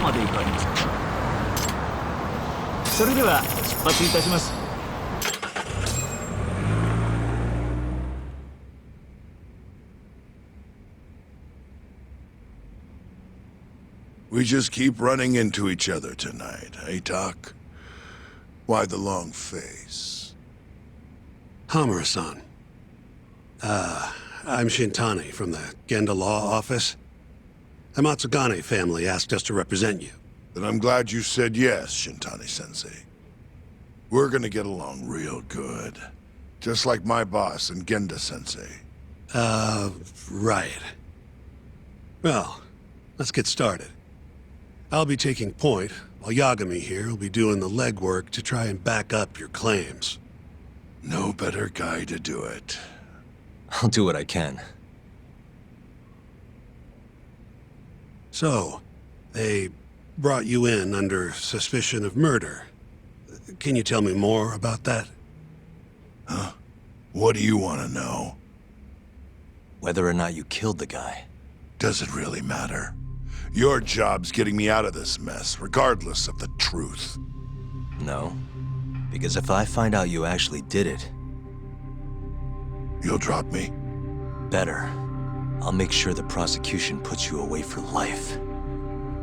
まで行かれますか。それでは出発いたします。We just keep running into each other tonight, eh, Doc? Why the long face? Hamura-san. I'm Shintani from the Genda Law Office. The Matsugane family asked us to represent you. Then I'm glad you said yes, Shintani-sensei. We're gonna get along real good. Just like my boss and Genda-sensei. Right. Well, let's get started. I'll be taking point, while Yagami here will be doing the legwork to try and back up your claims. No better guy to do it. I'll do what I can. So, they brought you in under suspicion of murder. Can you tell me more about that? Huh? What do you want to know? Whether or not you killed the guy. Does it really matter? Your job's getting me out of this mess, regardless of the truth. No. Because if I find out you actually did it... You'll drop me? Better. I'll make sure the prosecution puts you away for life.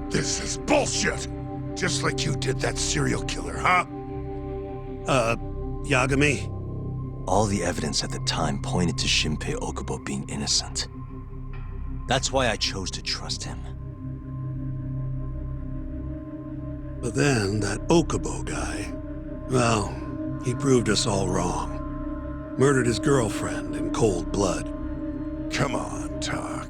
This is bullshit! Just like you did that serial killer, huh? Yagami? All the evidence at the time pointed to Shinpei Okubo being innocent. That's why I chose to trust him. But then, that Okubo guy, well, he proved us all wrong. Murdered his girlfriend in cold blood. Come on, Talk.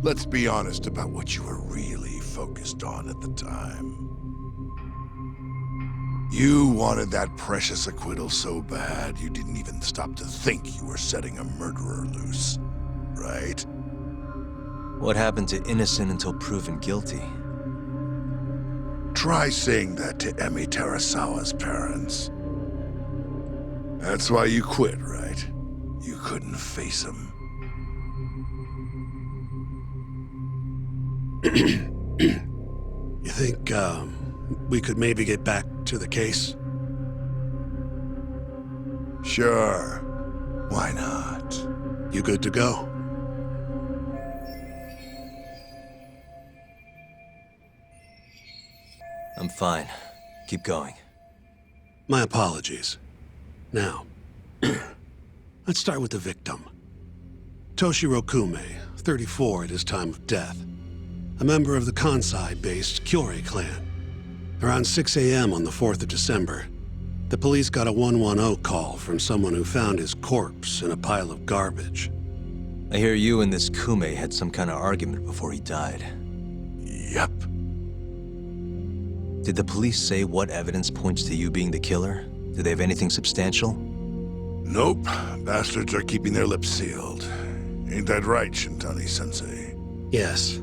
Let's be honest about what you were really focused on at the time. You wanted that precious acquittal so bad, you didn't even stop to think you were setting a murderer loose, right? What happened to innocent until proven guilty? Try saying that to Emi Terasawa's parents. That's why you quit, right? You couldn't face him. You think, we could maybe get back to the case? Sure. Why not? You good to go? I'm fine. Keep going. My apologies. Now, let's start with the victim. Toshiro Kume, 34 at his time of death. A member of the Kansai-based Kyorei clan. Around 6 a.m. on the 4th of December, the police got a 110 call from someone who found his corpse in a pile of garbage. I hear you and this Kume had some kind of argument before he died. Yep. Did the police say what evidence points to you being the killer? Do they have anything substantial? Nope. Bastards are keeping their lips sealed. Ain't that right, Shintani-sensei? Yes.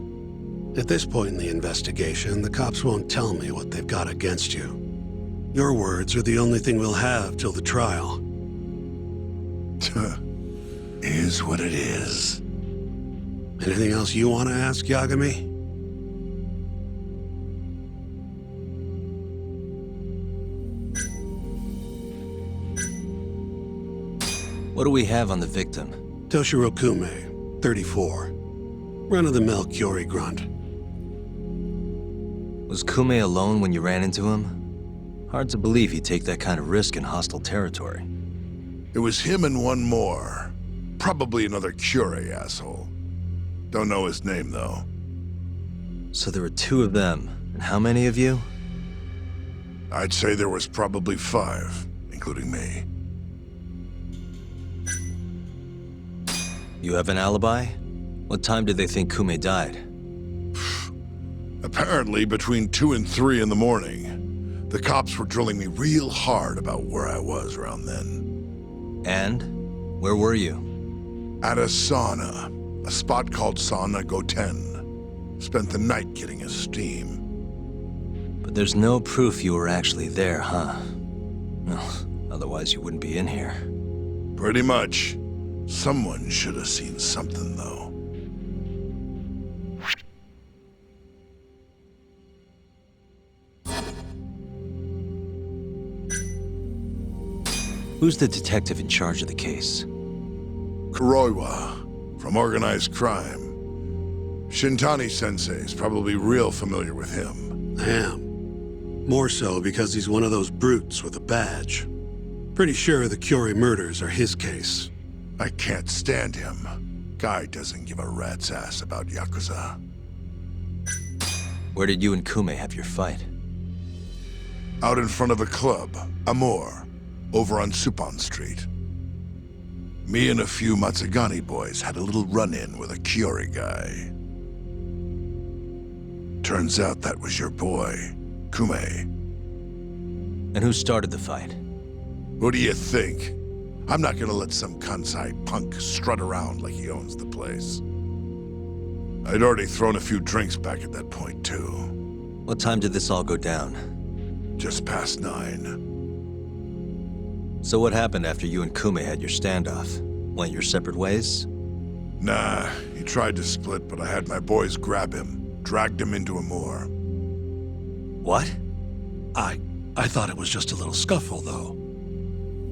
At this point in the investigation, the cops won't tell me what they've got against you. Your words are the only thing we'll have till the trial. Is what it is. Anything else you want to ask, Yagami? What do we have on the victim? Toshiro Kume, 34. Run-of-the-mill Kyorei grunt. Was Kume alone when you ran into him? Hard to believe he'd take that kind of risk in hostile territory. It was him and one more. Probably another Kyorei asshole. Don't know his name, though. So there were two of them, and how many of you? I'd say there was probably 5, including me. You have an alibi? What time did they think Kume died? Apparently between 2 and 3 in the morning. The cops were drilling me real hard about where I was around then. And? Where were you? At a sauna. A spot called Sauna Goten. Spent the night getting a steam. But there's no proof you were actually there, huh? No, otherwise you wouldn't be in here. Pretty much. Someone should have seen something, though. Who's the detective in charge of the case? Kuroiwa, from organized crime. Shintani-sensei is probably real familiar with him. I am. More so because he's one of those brutes with a badge. Pretty sure the Curie murders are his case. I can't stand him. Guy doesn't give a rat's ass about Yakuza. Where did you and Kume have your fight? Out in front of a club, Amor, over on Supon Street. Me and a few Matsugani boys had a little run-in with a Curie guy. Turns out that was your boy, Kume. And who started the fight? Who do you think? I'm not gonna let some kansai punk strut around like he owns the place. I'd already thrown a few drinks back at that point, too. What time did this all go down? Just past 9. So what happened after you and Kume had your standoff? Went your separate ways? Nah, he tried to split, but I had my boys grab him, dragged him into Amor. What? I thought it was just a little scuffle, though.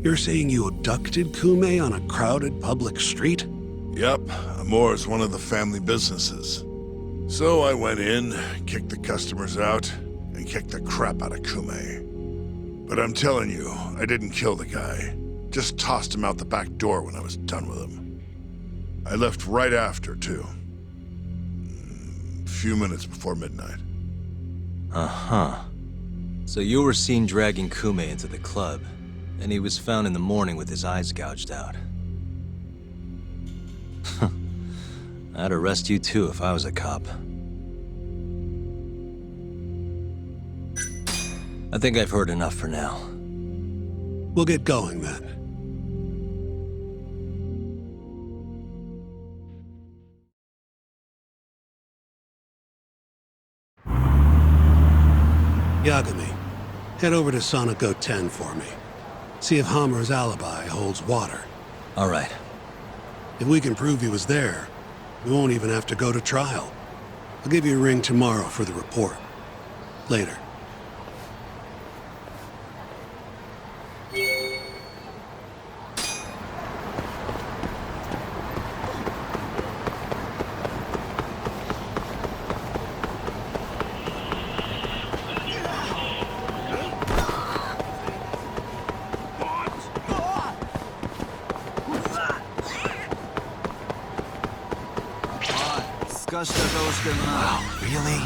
You're saying you abducted Kume on a crowded public street? Yep, Amor's one of the family businesses. So I went in, kicked the customers out, and kicked the crap out of Kume. But I'm telling you, I didn't kill the guy. Just tossed him out the back door when I was done with him. I left right after, too. A few minutes before midnight. Uh-huh. So you were seen dragging Kume into the club, and he was found in the morning with his eyes gouged out. I'd arrest you too if I was a cop. I think I've heard enough for now. We'll get going then. Yagami, head over to Sonico 10 for me. See if Hammer's alibi holds water. All right. If we can prove he was there, we won't even have to go to trial. I'll give you a ring tomorrow for the report. Later. Wow, really?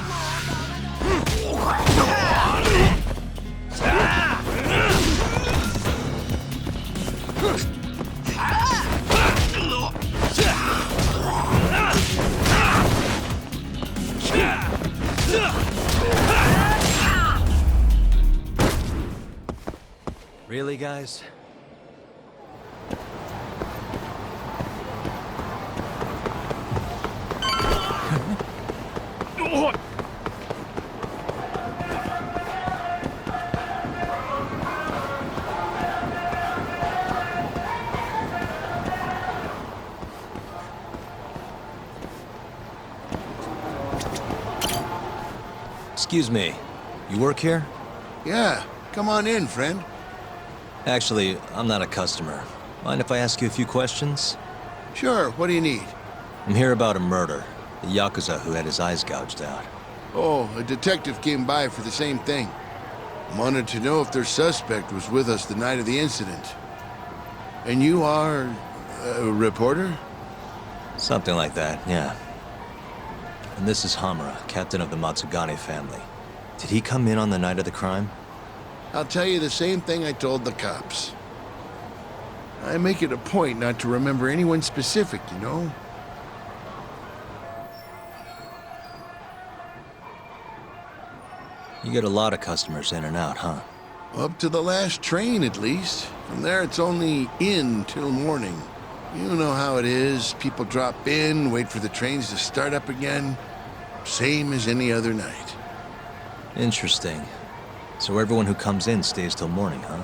Really, guys? Excuse me, you work here? Yeah, come on in, friend. Actually, I'm not a customer. Mind if I ask you a few questions? Sure, what do you need? I'm here about a murder. The Yakuza who had his eyes gouged out. Oh, a detective came by for the same thing. Wanted to know if their suspect was with us the night of the incident. And you are a reporter? Something like that, yeah. And this is Hamura, captain of the Matsugani family. Did he come in on the night of the crime? I'll tell you the same thing I told the cops. I make it a point not to remember anyone specific, you know? You get a lot of customers in and out, huh? Up to the last train, at least. From there, it's only in till morning. You know how it is. People drop in, wait for the trains to start up again. Same as any other night. Interesting. So everyone who comes in stays till morning, huh?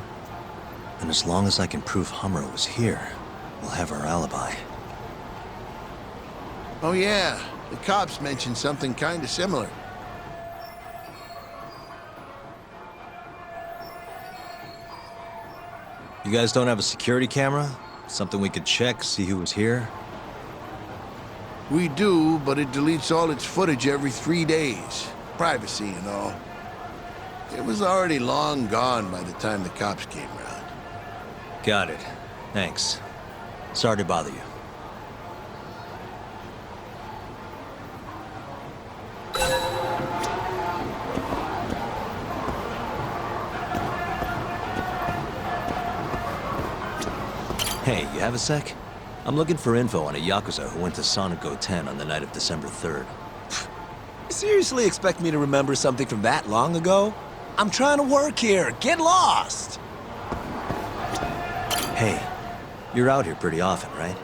And as long as I can prove Hamura was here, we'll have our alibi. Oh yeah, the cops mentioned something kind of similar. You guys don't have a security camera? Something we could check, see who was here? We do, but it deletes all its footage every 3 days. Privacy and all. It was already long gone by the time the cops came around. Got it. Thanks. Sorry to bother you. Hey, you have a sec? I'm looking for info on a Yakuza who went to Sonico 10 on the night of December 3rd. You seriously expect me to remember something from that long ago? I'm trying to work here. Get lost! Hey, you're out here pretty often, right?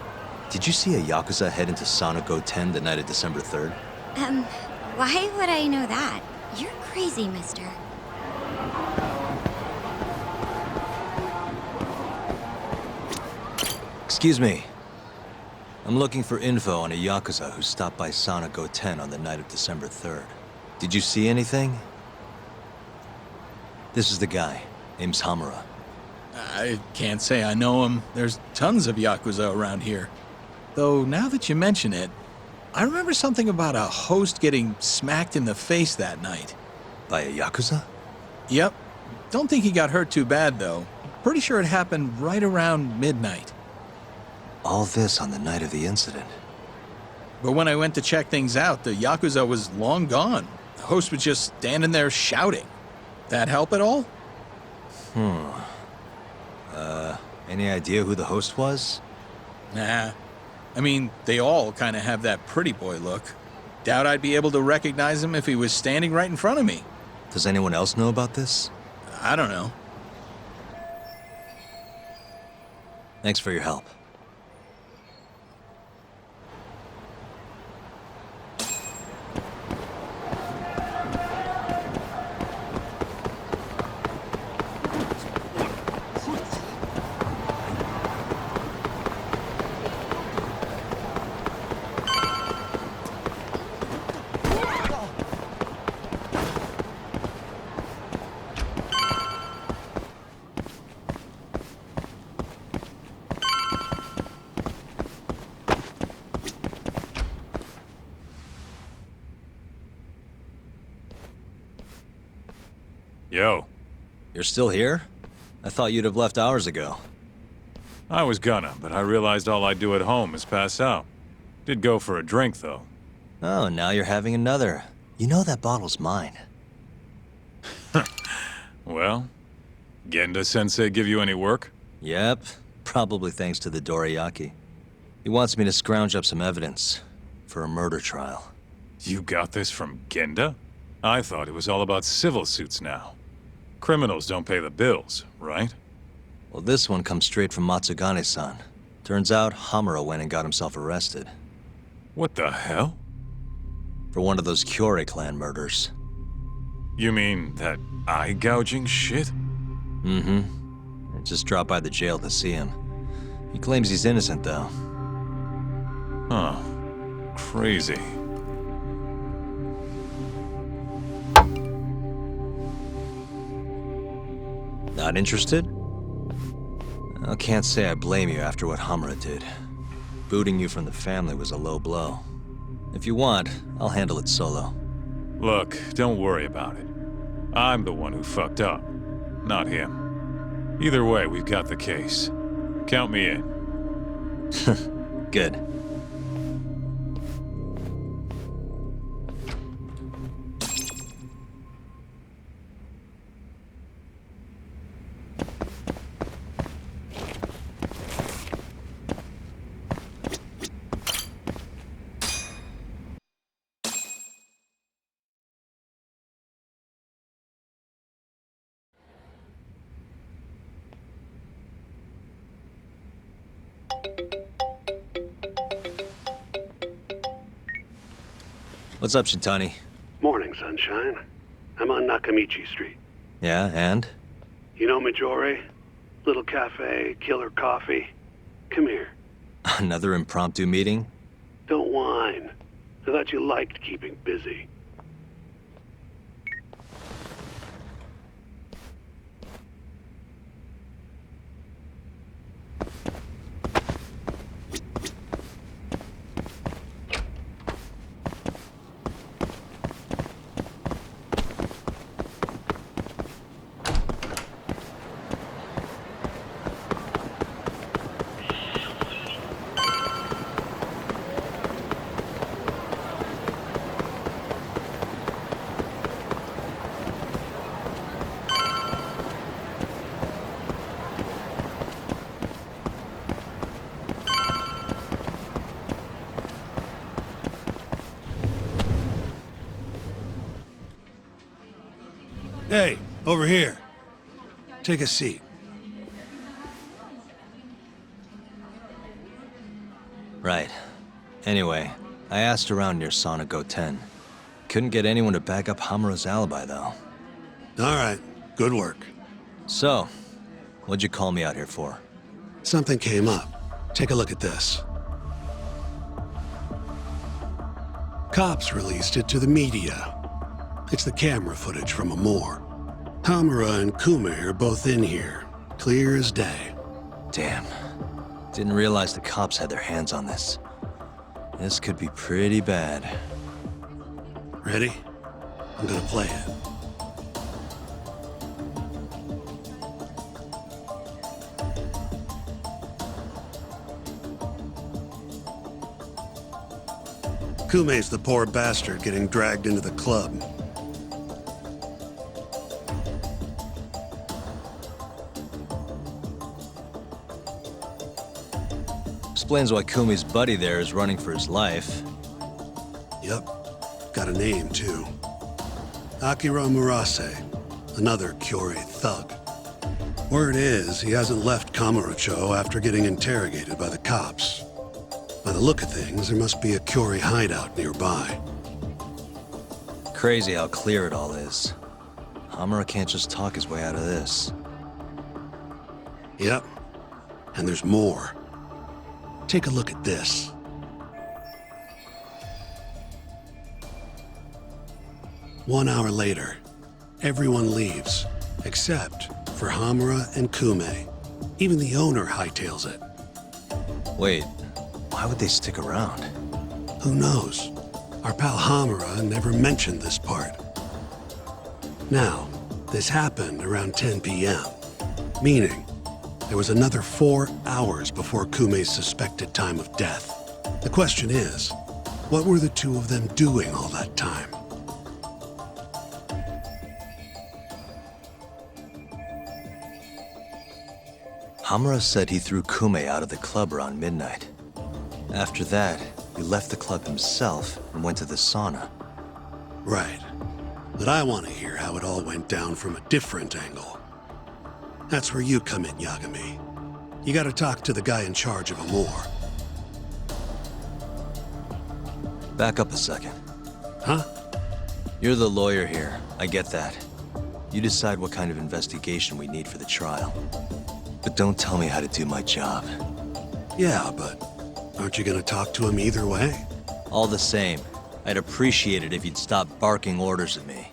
Did you see a Yakuza head into Sonico 10 the night of December 3rd? Why would I know that? You're crazy, mister. Excuse me. I'm looking for info on a Yakuza who stopped by Sonico 10 on the night of December 3rd. Did you see anything? This is the guy. Name's Hamura. I can't say I know him. There's tons of Yakuza around here. Though, now that you mention it, I remember something about a host getting smacked in the face that night. By a Yakuza? Yep. Don't think he got hurt too bad, though. Pretty sure it happened right around midnight. All this on the night of the incident. But when I went to check things out, the Yakuza was long gone. The host was just standing there shouting. That help at all? Any idea who the host was? Nah. I mean, they all kind of have that pretty boy look. Doubt I'd be able to recognize him if he was standing right in front of me. Does anyone else know about this? I don't know. Thanks for your help. Yo. You're still here? I thought you'd have left hours ago. I was gonna, but I realized all I do at home is pass out. Did go for a drink, though. Oh, now you're having another. You know that bottle's mine. Well, Genda-sensei give you any work? Yep, probably thanks to the dorayaki. He wants me to scrounge up some evidence for a murder trial. You got this from Genda? I thought it was all about civil suits now. Criminals don't pay the bills, right? Well, this one comes straight from Matsugane-san. Turns out Hamura went and got himself arrested. What the hell? For one of those Kyorei clan murders. You mean that eye-gouging shit? Mm-hmm. I just dropped by the jail to see him. He claims he's innocent, though. Huh. Crazy. Not interested? I can't say I blame you after what Hamura did. Booting you from the family was a low blow. If you want, I'll handle it solo. Look, don't worry about it. I'm the one who fucked up, not him. Either way, we've got the case. Count me in. Good. What's up, Shintani? Morning, sunshine. I'm on Nakamichi Street. Yeah, and? You know Majore? Little cafe, killer coffee. Come here. Another impromptu meeting? Don't whine. I thought you liked keeping busy. Hey, over here. Take a seat. Right. Anyway, I asked around near Sonic 10. Couldn't get anyone to back up Hamura's alibi, though. All right, good work. So, what'd you call me out here for? Something came up. Take a look at this. Cops released it to the media. It's the camera footage from a moor. Hamura and Kume are both in here, clear as day. Damn. Didn't realize the cops had their hands on this. This could be pretty bad. Ready? I'm gonna play it. Kume's the poor bastard getting dragged into the club. Explains why Kumi's buddy there is running for his life. Yep, got a name too. Akira Murase, another Kyorei thug. Word is, he hasn't left Kamurocho after getting interrogated by the cops. By the look of things, there must be a Kyorei hideout nearby. Crazy how clear it all is. Hamura can't just talk his way out of this. Yep, and there's more. Take a look at this. One hour later, everyone leaves, except for Hamura and Kume. Even the owner hightails it. Wait, why would they stick around? Who knows? Our pal Hamura never mentioned this part. Now, this happened around 10 p.m., meaning there was another 4 hours before Kume's suspected time of death. The question is, what were the two of them doing all that time? Hamura said he threw Kume out of the club around midnight. After that, he left the club himself and went to the sauna. Right. But I want to hear how it all went down from a different angle. That's where you come in, Yagami. You gotta talk to the guy in charge of Amor. Back up a second. Huh? You're the lawyer here, I get that. You decide what kind of investigation we need for the trial. But don't tell me how to do my job. Yeah, but aren't you gonna talk to him either way? All the same, I'd appreciate it if you'd stop barking orders at me.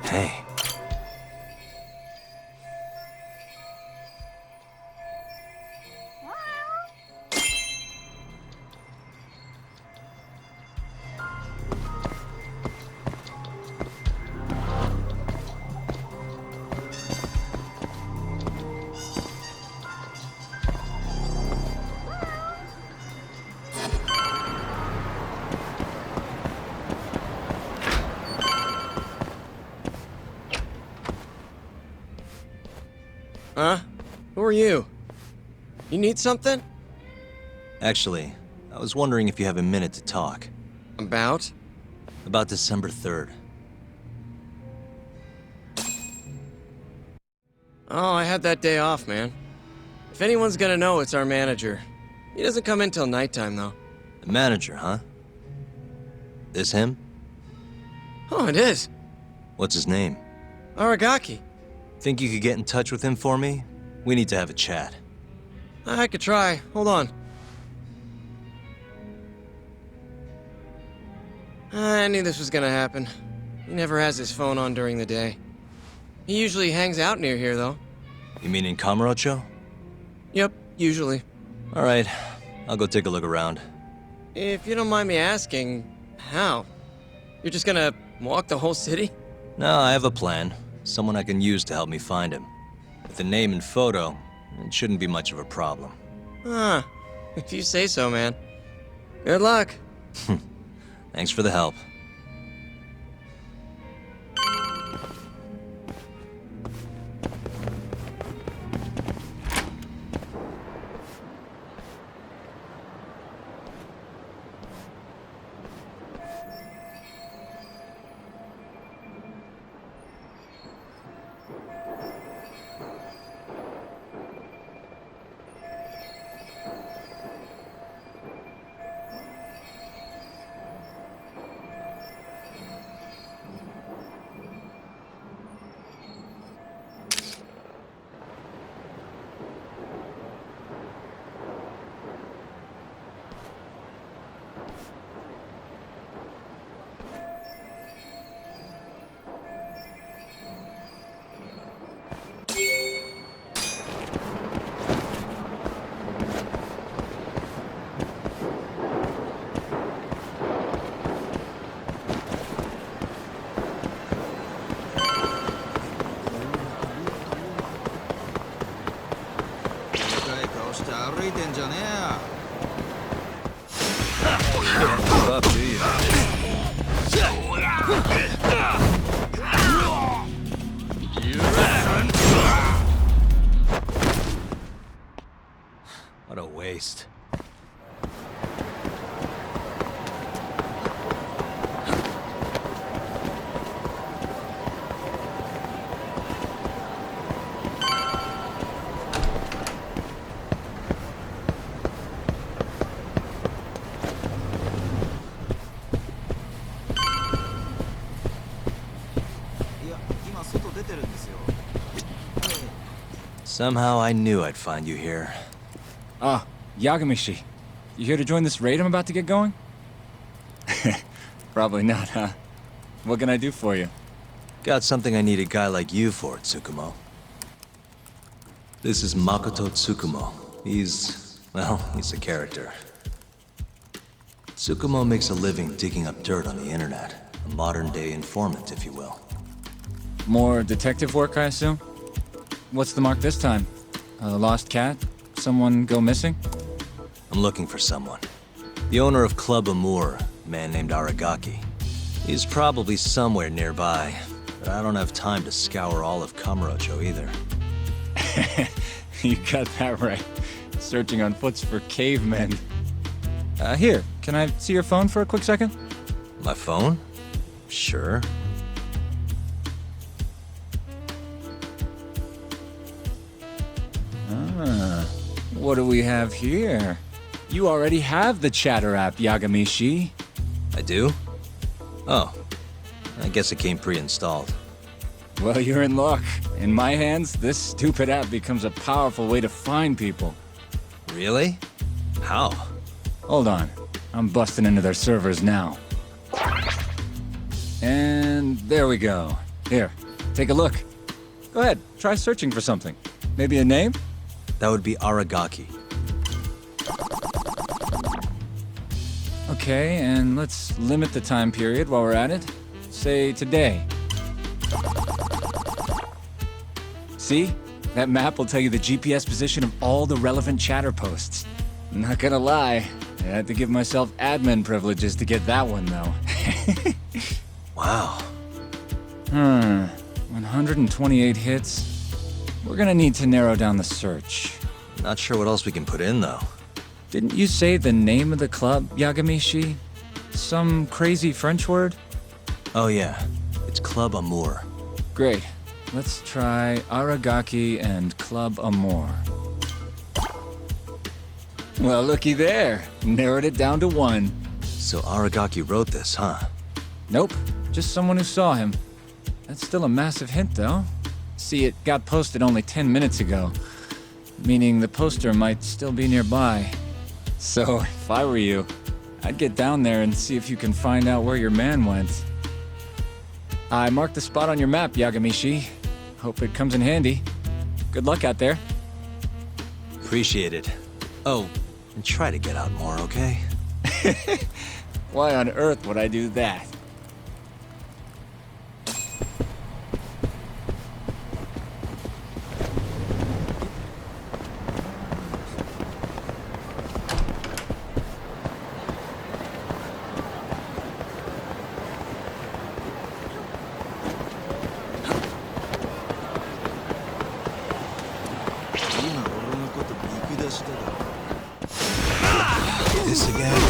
Hey. Huh? Who are you? You need something? Actually, I was wondering if you have a minute to talk. About? About December 3rd. Oh, I had that day off, man. If anyone's gonna know, it's our manager. He doesn't come in till nighttime, though. The manager, huh? This him? Oh, it is. What's his name? Aragaki. Think you could get in touch with him for me? We need to have a chat. I could try. Hold on. I knew this was gonna happen. He never has his phone on during the day. He usually hangs out near here, though. You mean in Kamurocho? Yep, usually. All right, I'll go take a look around. If you don't mind me asking, how? You're just gonna walk the whole city? No, I have a plan. Someone I can use to help me find him. With the name and photo, it shouldn't be much of a problem. Huh. If you say so, man. Good luck. Thanks for the help. Up, do you? What a waste. Somehow I knew I'd find you here. Ah, Yagamishi. You here to join this raid I'm about to get going? Probably not, huh? What can I do for you? Got something I need a guy like you for, Tsukumo. This is Makoto Tsukumo. He's a character. Tsukumo makes a living digging up dirt on the internet. A modern-day informant, if you will. More detective work, I assume? What's the mark this time? A lost cat? Someone go missing? I'm looking for someone. The owner of Club Amour, a man named Aragaki. He's probably somewhere nearby, but I don't have time to scour all of Kamurocho either. You got that right. Searching on foots for cavemen. Here, can I see your phone for a quick second? My phone? Sure. What do we have here? You already have the chatter app, Yagamishi. I do? Oh. I guess it came pre-installed. Well, you're in luck. In my hands, this stupid app becomes a powerful way to find people. Really? How? Hold on. I'm busting into their servers now. And there we go. Here, take a look. Go ahead, try searching for something. Maybe a name? That would be Aragaki. Okay, and let's limit the time period while we're at it. Say today. See? That map will tell you the GPS position of all the relevant chatter posts. Not gonna lie, I had to give myself admin privileges to get that one, though. Wow. 128 hits. We're gonna need to narrow down the search. Not sure what else we can put in, though. Didn't you say the name of the club, Yagamishi? Some crazy French word? Oh yeah, it's Club Amour. Great. Let's try Aragaki and Club Amour. Well, looky there. Narrowed it down to one. So Aragaki wrote this, huh? Nope, just someone who saw him. That's still a massive hint, though. See, it got posted only 10 minutes ago, meaning the poster might still be nearby. So, if I were you, I'd get down there and see if you can find out where your man went. I marked the spot on your map, Yagamishi. Hope it comes in handy. Good luck out there. Appreciate it. Oh, and try to get out more, okay? Why on earth would I do that? This again?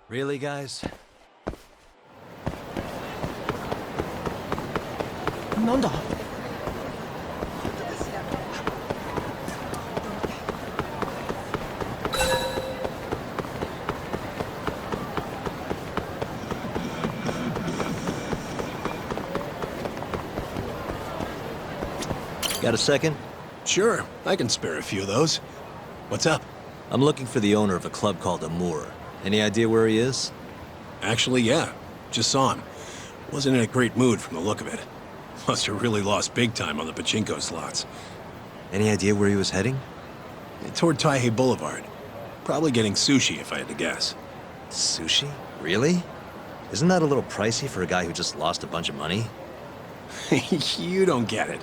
Really, guys? なんだ Got a second? Sure, I can spare a few of those. What's up? I'm looking for the owner of a club called Amour. Any idea where he is? Actually, yeah. Just saw him. Wasn't in a great mood from the look of it. Must have really lost big time on the pachinko slots. Any idea where he was heading? Toward Taihei Boulevard. Probably getting sushi, if I had to guess. Sushi? Really? Isn't that a little pricey for a guy who just lost a bunch of money? You don't get it.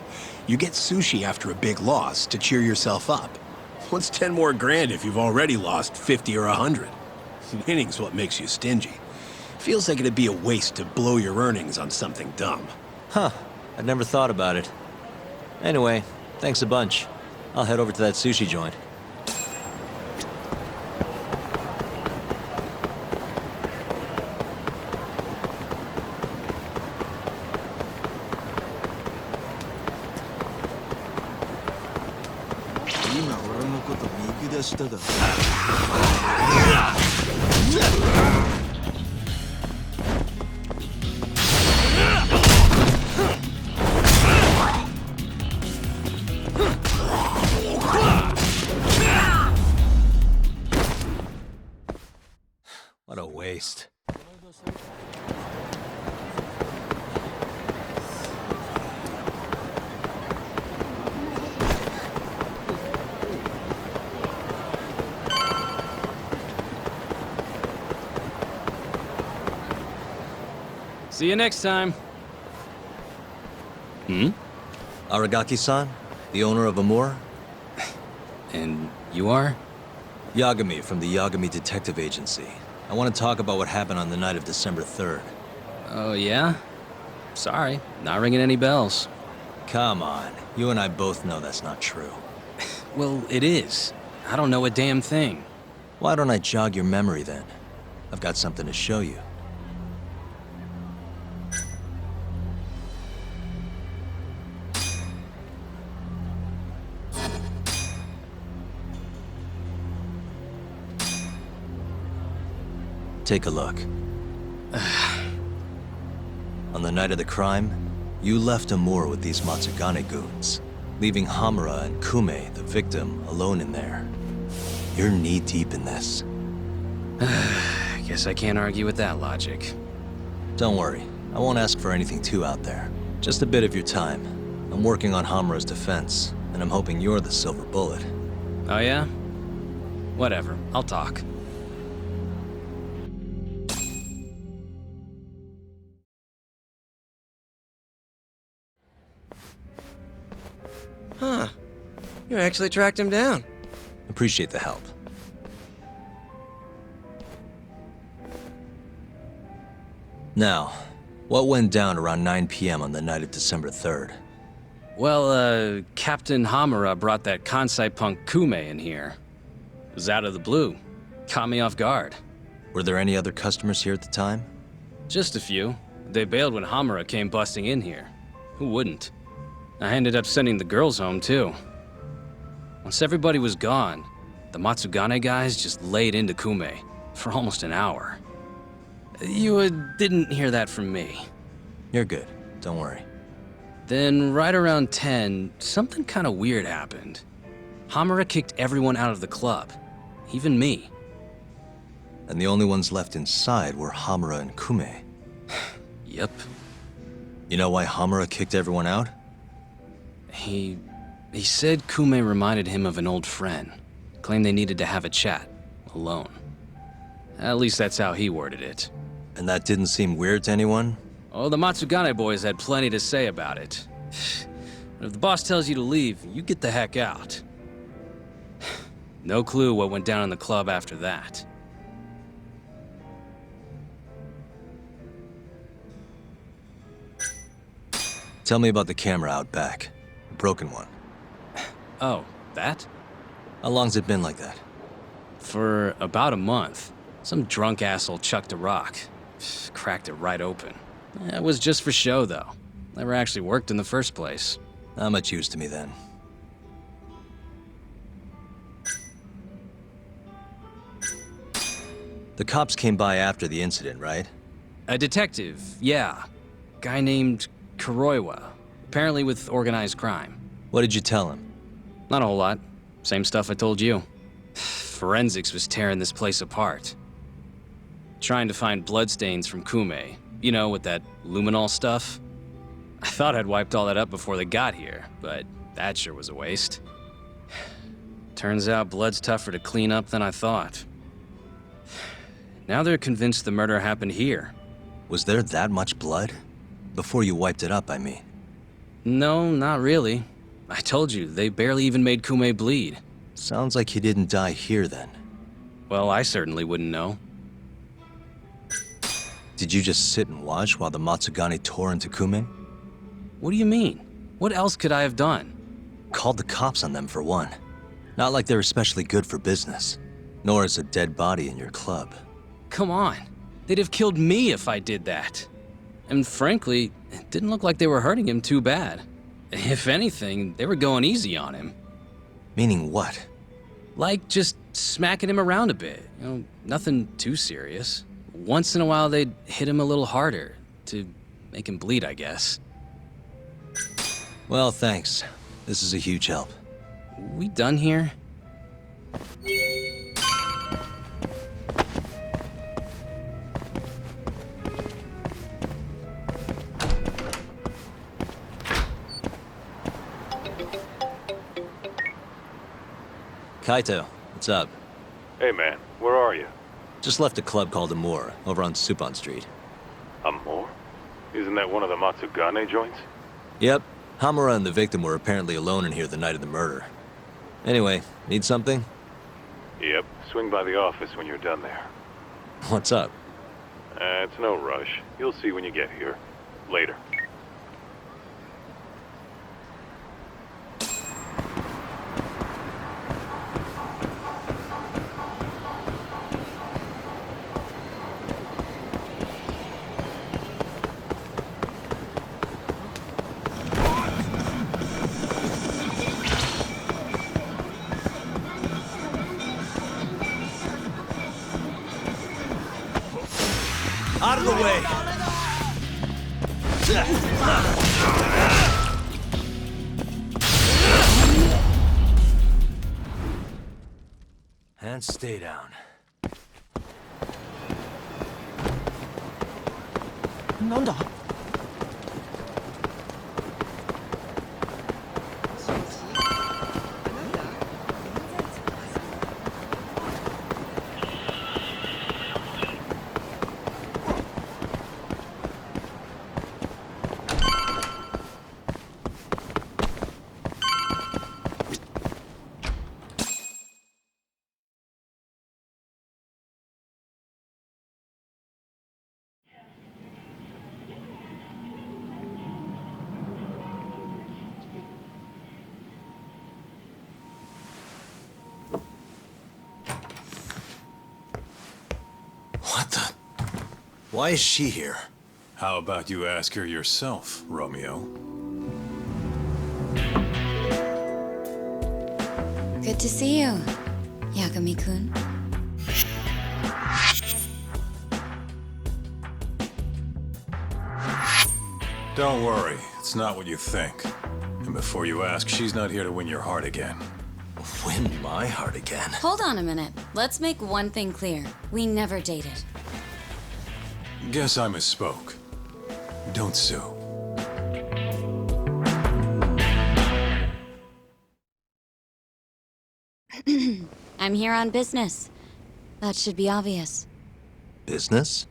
You get sushi after a big loss to cheer yourself up. What's 10 more grand if you've already lost 50 or 100? Winning's what makes you stingy. Feels like it'd be a waste to blow your earnings on something dumb. Huh. I'd never thought about it. Anyway, thanks a bunch. I'll head over to that sushi joint. What a waste. See you next time. Aragaki-san, the owner of Amour? And you are? Yagami from the Yagami Detective Agency. I want to talk about what happened on the night of December 3rd. Oh, yeah? Sorry, not ringing any bells. Come on, you and I both know that's not true. Well, it is. I don't know a damn thing. Why don't I jog your memory then? I've got something to show you. Take a look. On the night of the crime, you left Amour with these Matsugane goons, leaving Hamura and Kume, the victim, alone in there. You're knee-deep in this. Guess I can't argue with that logic. Don't worry, I won't ask for anything too out there. Just a bit of your time. I'm working on Hamura's defense, and I'm hoping you're the silver bullet. Oh, yeah? Whatever, I'll talk. Huh. You actually tracked him down. Appreciate the help. Now, what went down around 9 p.m. on the night of December 3rd? Well, Captain Hamura brought that Kansai punk Kume in here. It was out of the blue. Caught me off guard. Were there any other customers here at the time? Just a few. They bailed when Hamura came busting in here. Who wouldn't? I ended up sending the girls home, too. Once everybody was gone, the Matsugane guys just laid into Kume for almost an hour. You didn't hear that from me. You're good. Don't worry. Then, right around 10, something kind of weird happened. Hamura kicked everyone out of the club, even me. And the only ones left inside were Hamura and Kume. Yep. You know why Hamura kicked everyone out? He said Kume reminded him of an old friend. Claimed they needed to have a chat, alone. At least that's how he worded it. And that didn't seem weird to anyone? Oh, the Matsugane boys had plenty to say about it. But if the boss tells you to leave, you get the heck out. No clue what went down in the club after that. Tell me about the camera out back. The broken one. Oh, that? How long's it been like that? For about a month. Some drunk asshole chucked a rock. Cracked it right open. It was just for show, though. Never actually worked in the first place. Not much use to me then. The cops came by after the incident, right? A detective, yeah. Guy named Kuroiwa. Apparently with organized crime. What did you tell him? Not a whole lot. Same stuff I told you. Forensics was tearing this place apart. Trying to find bloodstains from Kume. You know, with that luminol stuff. I thought I'd wiped all that up before they got here, but that sure was a waste. Turns out blood's tougher to clean up than I thought. Now they're convinced the murder happened here. Was there that much blood? Before you wiped it up, I mean. No, not really. I told you, they barely even made Kume bleed. Sounds like he didn't die here then. Well, I certainly wouldn't know. Did you just sit and watch while the Matsugane tore into Kume? What do you mean? What else could I have done? Called the cops on them for one. Not like they're especially good for business. Nor is a dead body in your club. Come on. They'd have killed me if I did that. And frankly, it didn't look like they were hurting him too bad. If anything, they were going easy on him. Meaning what? Like just smacking him around a bit. You know, nothing too serious. Once in a while, they'd hit him a little harder to make him bleed, I guess. Well, thanks. This is a huge help. We done here? Kaito, what's up? Hey man, where are you? Just left a club called Amur, over on Supon Street. Amor? Isn't that one of the Matsugane joints? Yep. Hamura and the victim were apparently alone in here the night of the murder. Anyway, need something? Yep, swing by the office when you're done there. What's up? It's no rush. You'll see when you get here. Later. Out of the way! And stay down. Why is she here? How about you ask her yourself, Romeo? Good to see you, Yagami-kun. Don't worry, it's not what you think. And before you ask, she's not here to win your heart again. Win my heart again? Hold on a minute. Let's make one thing clear. We never dated. Guess I misspoke. Don't sue. I'm here on business. That should be obvious. Business?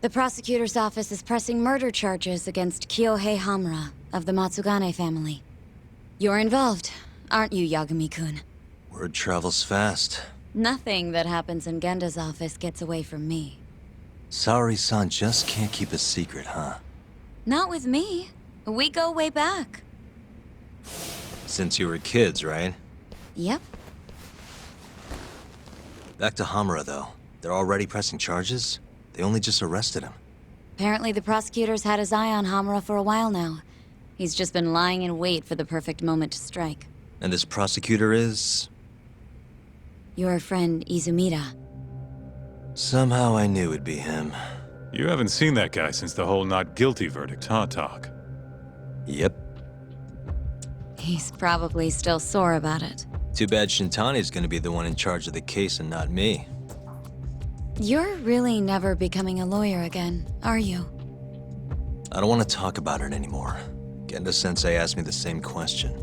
The prosecutor's office is pressing murder charges against Kyohei Hamura of the Matsugane family. You're involved, aren't you, Yagami-kun? Word travels fast. Nothing that happens in Genda's office gets away from me. Saori-san just can't keep a secret, huh? Not with me. We go way back. Since you were kids, right? Yep. Back to Hamura, though. They're already pressing charges? They only just arrested him. Apparently the prosecutor's had his eye on Hamura for a while now. He's just been lying in wait for the perfect moment to strike. And this prosecutor is? Your friend Izumida. Somehow I knew it'd be him. You haven't seen that guy since the whole not guilty verdict, huh, Talk? Yep. He's probably still sore about it. Too bad Shintani's gonna be the one in charge of the case and not me. You're really never becoming a lawyer again, are you? I don't want to talk about it anymore. Genda-sensei asked me the same question.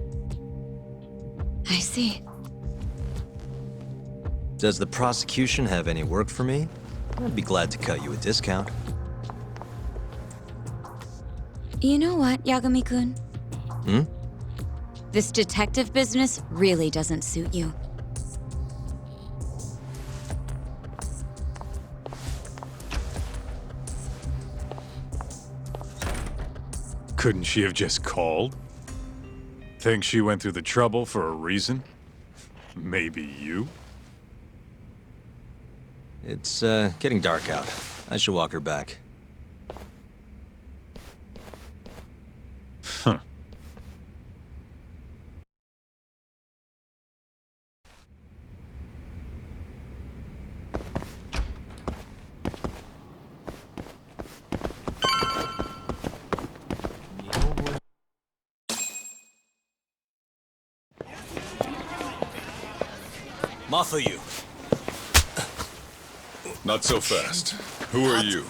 I see. Does the prosecution have any work for me? I'd be glad to cut you a discount. You know what, Yagami-kun? Hmm? This detective business really doesn't suit you. Couldn't she have just called? Think she went through the trouble for a reason? Maybe you? It's, getting dark out. I should walk her back. Huh. Mafuyu. Not so fast. Who are you?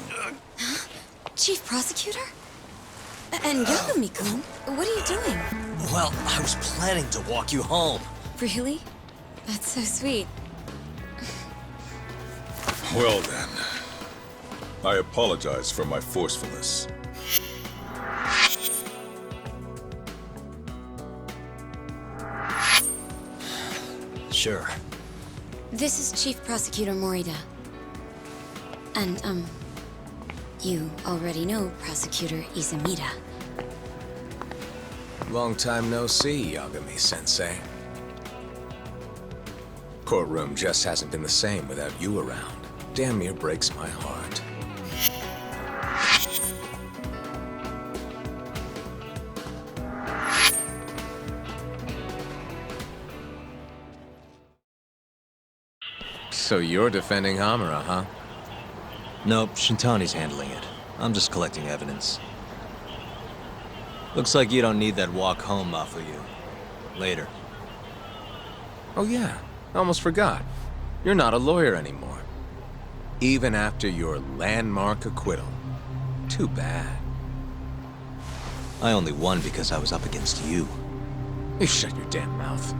Chief Prosecutor? And Yagami-kun, what are you doing? Well, I was planning to walk you home. Really? That's so sweet. Well then. I apologize for my forcefulness. Sure. This is Chief Prosecutor Morida. And, you already know Prosecutor Izumida. Long time no see, Yagami-sensei. Courtroom just hasn't been the same without you around. Damn near breaks my heart. So you're defending Hamura, huh? Nope, Shintani's handling it. I'm just collecting evidence. Looks like you don't need that walk home, Mafuyu. Later. Oh yeah, I almost forgot. You're not a lawyer anymore. Even after your landmark acquittal. Too bad. I only won because I was up against you. You shut your damn mouth.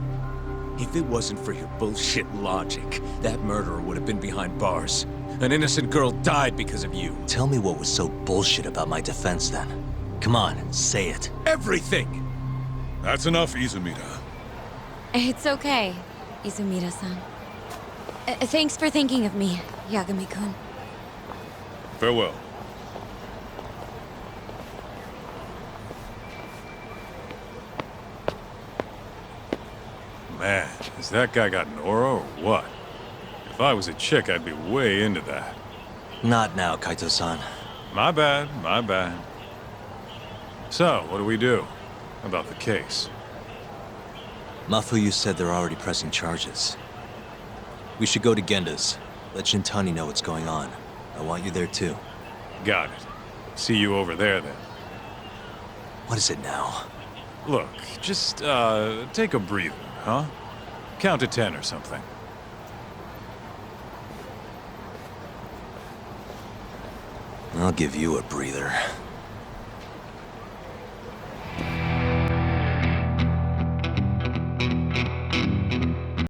If it wasn't for your bullshit logic, that murderer would have been behind bars. An innocent girl died because of you. Tell me what was so bullshit about my defense then. Come on, say it. Everything! That's enough, Izumida. It's okay, Izumida-san. Thanks for thinking of me, Yagami-kun. Farewell. Man, has that guy got an aura or what? If I was a chick, I'd be way into that. Not now, Kaito-san. My bad, my bad. So, what do we do about the case? Mafuyu said they're already pressing charges. We should go to Genda's. Let Shintani know what's going on. I want you there too. Got it. See you over there then. What is it now? Look, just, take a breather, huh? Count to 10 or something. I'll give you a breather.